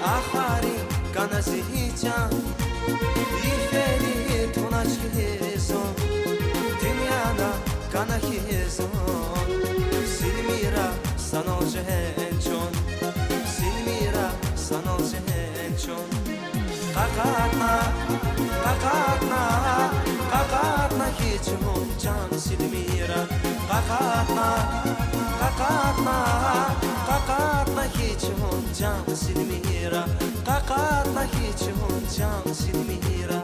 Ahari kanasıcan İferi tunaçkizon Dünyada kanakizon Silmira sanol jehençon Silmira sanol jehençon Kakatna, kakatna, kakatna hiçon can Silmira Kakatna, kakatna, kakatna hiçon can Silmira Kakatna hiçon can Silmira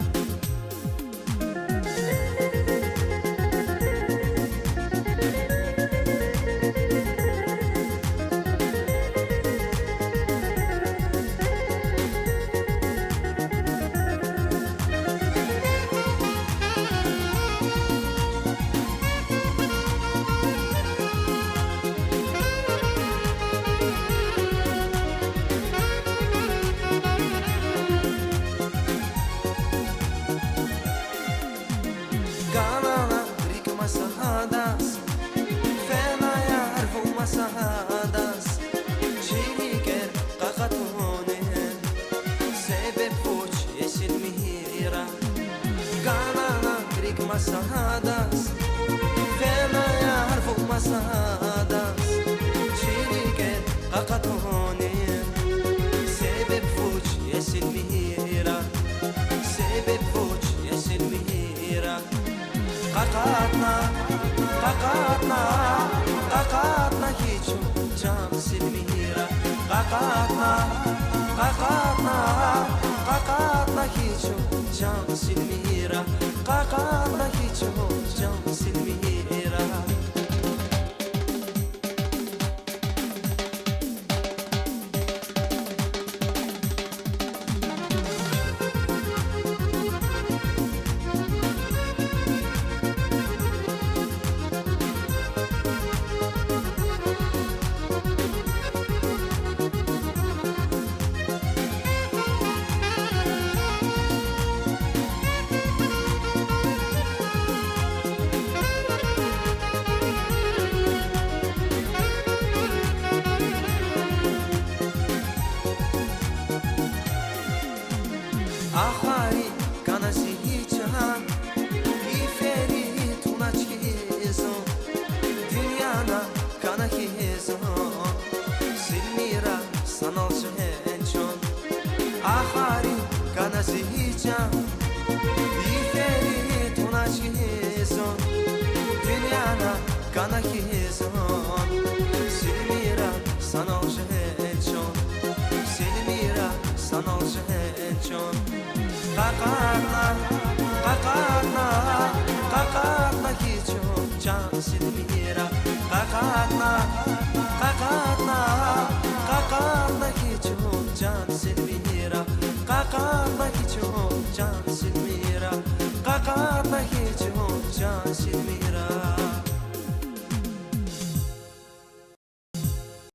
Masahadas, fena yarfu masahadas, çiliker kakatone, sebep uç yeşil mihira. Kanana krik masahadas, fena yarfu masahadas, çiliker kakatone, sebep uç yeşil mihira, sebep uç yeşil mihira. Kakatna, kakatna, kakatna hiçun can Silmira Kakatna, kakatna, kakatna hiçun can Silmira Kakatna hiçun can Silmira Ahari kanasıcan İferi tunaçkizon Dünyana kanakizon Silmira sanal jehençon Ahari kanasıcan İferi tunaçkizon Dünyana kanakizon Silmira sanal jehençon Silmira sanal jehençon Kakatna, kakatna